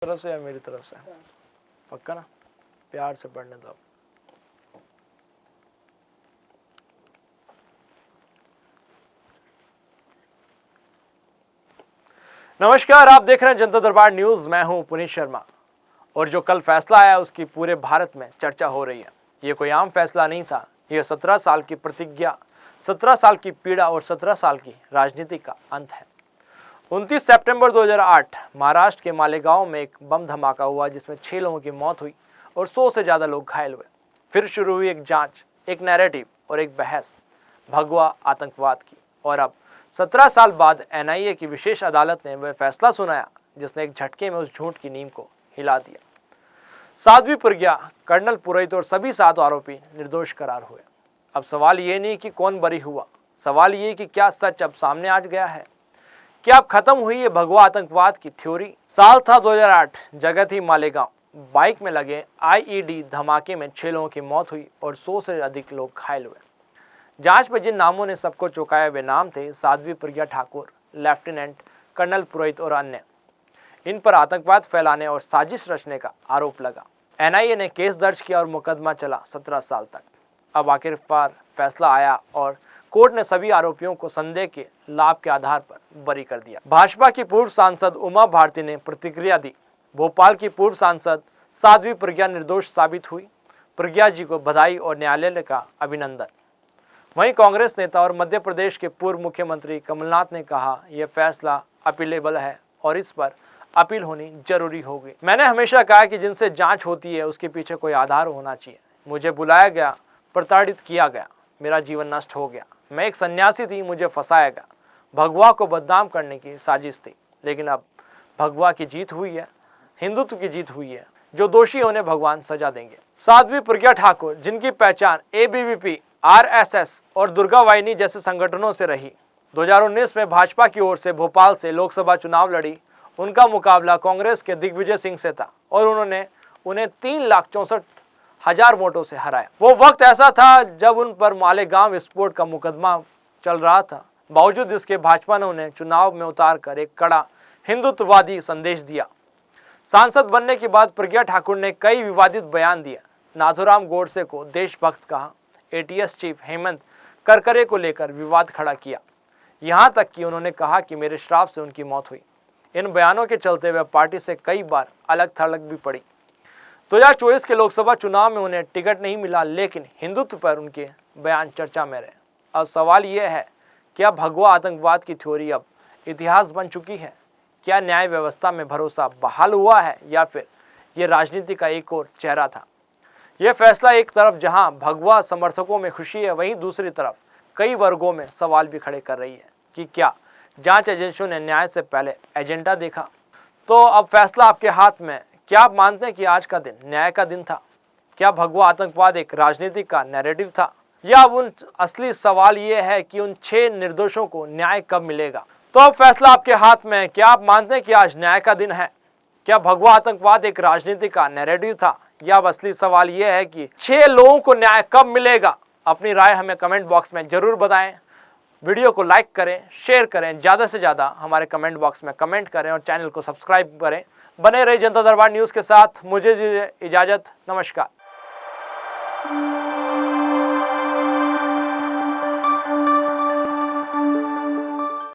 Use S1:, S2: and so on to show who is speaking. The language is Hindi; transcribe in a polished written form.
S1: तरफ से या मेरी तरफ से? पक्का ना? प्यार से पढ़ने दो। नमस्कार, आप देख रहे हैं जनता दरबार न्यूज। मैं हूं पुनीत शर्मा। और जो कल फैसला आया उसकी पूरे भारत में चर्चा हो रही है। ये कोई आम फैसला नहीं था। ये 17 साल की प्रतिज्ञा, 17 साल की पीड़ा और 17 साल की राजनीति का अंत है। 29 सितंबर 2008 महाराष्ट्र के मालेगांव में एक बम धमाका हुआ जिसमें 6 लोगों की मौत हुई और 100 से ज्यादा लोग घायल हुए। फिर शुरू हुई एक जांच, एक नैरेटिव और एक बहस भगवा आतंकवाद की। और अब 17 साल बाद एनआईए की विशेष अदालत ने वह फैसला सुनाया जिसने एक झटके में उस झूठ की नींव को हिला दिया। साध्वी प्रज्ञा, कर्नल पुरोहित और सभी 7 आरोपी निर्दोष करार हुए। अब सवाल ये नहीं कि कौन बरी हुआ, सवाल ये कि क्या सच अब सामने आ गया है? क्या अब खत्म हुई है भगवा आतंकवाद की थ्योरी? साल था 2008, जगह थी मालेगांव। बाइक में लगे आईईडी धमाके में 6 लोगों की मौत हुई और 100 से अधिक लोग घायल हुए। जांच में जिन नामों ने सबको चौंकाया वे नाम थे साध्वी प्रज्ञा ठाकुर, लेफ्टिनेंट कर्नल पुरोहित और अन्य। इन पर आतंकवाद फैलाने और साजिश रचने का आरोप लगा। एनआईए ने केस दर्ज किया और मुकदमा चला 17 साल तक। अब आखिरकार फैसला आया और कोर्ट ने सभी आरोपियों को संदेह के लाभ के आधार पर बरी कर दिया। भाजपा की पूर्व सांसद उमा भारती ने प्रतिक्रिया दी। भोपाल की पूर्व सांसद साध्वी प्रज्ञा निर्दोष साबित हुई। प्रज्ञा जी को बधाई और न्यायालय का अभिनंदन। वहीं कांग्रेस नेता और मध्य प्रदेश के पूर्व मुख्यमंत्री कमलनाथ ने कहा यह फैसला अपीलेबल है और इस पर अपील होनी जरूरी होगी। मैंने हमेशा कहा कि जिनसे जांच होती है उसके पीछे कोई आधार होना चाहिए। मुझे बुलाया गया, प्रताड़ित किया गया, मेरा जीवन नष्ट हो गया। मैं एक सन्यासी थी, मुझे फंसाया गया। भगवा को बदनाम करने की साजिश थी। लेकिन अब भगवा की जीत हुई है, हिंदुत्व की जीत हुई है। जो दोषी उन्हें भगवान सजा देंगे। साध्वी प्रज्ञा ठाकुर, जिनकी पहचान एबीवीपी, आरएसएस और दुर्गा वाहिनी जैसे संगठनों से रही, 2019 में भाजपा की ओर से भोपाल से लोकसभा चुनाव लड़ी। उनका मुकाबला कांग्रेस के दिग्विजय सिंह से था और उन्होंने उन्हें 3,64,000 वोटों से हराया। वो वक्त ऐसा था जब उन पर मालेगांव विस्फोट का मुकदमा चल रहा था। बावजूद इसके भाजपा ने उन्हें चुनाव में उतार कर एक कड़ा हिंदुत्ववादी संदेश दिया। सांसद बनने के बाद प्रज्ञा ठाकुर ने कई विवादित बयान दिए। नाथूराम गोडसे को देशभक्त कहा। एटीएस चीफ हेमंत करकरे को लेकर विवाद खड़ा किया। यहाँ तक कि उन्होंने कहा कि मेरे श्राप से उनकी मौत हुई। इन बयानों के चलते वे पार्टी से कई बार अलग थलग भी पड़ी। 2024 के लोकसभा चुनाव में उन्हें टिकट नहीं मिला, लेकिन हिंदुत्व पर उनके बयान चर्चा में रहे। अब सवाल यह है, क्या भगवा आतंकवाद की थ्योरी अब इतिहास बन चुकी है? क्या न्याय व्यवस्था में भरोसा बहाल हुआ है या फिर ये राजनीति का एक और चेहरा था? यह फैसला एक तरफ जहां भगवा समर्थकों में खुशी है, वहीं दूसरी तरफ कई वर्गों में सवाल भी खड़े कर रही है कि क्या जांच एजेंसियों ने न्याय से पहले एजेंडा देखा? तो अब फैसला आपके हाथ में। क्या आप मानते हैं कि आज का दिन न्याय का दिन था? क्या भगवा आतंकवाद एक राजनीति का नैरेटिव था? या अब उन असली सवाल ये है कि उन 6 निर्दोषों को न्याय कब मिलेगा? तो अब फैसला आपके हाथ में है। क्या आप मानते हैं कि आज न्याय का दिन है? क्या भगवा आतंकवाद एक राजनीति का नैरेटिव था? या अब असली सवाल यह है कि 6 लोगों को न्याय कब मिलेगा? अपनी राय हमें कमेंट बॉक्स में जरूर बताएं। वीडियो को लाइक करें, शेयर करें, ज़्यादा से ज़्यादा हमारे कमेंट बॉक्स में कमेंट करें और चैनल को सब्सक्राइब करें। बने रहे जनता दरबार न्यूज़ के साथ। मुझे इजाज़त, नमस्कार।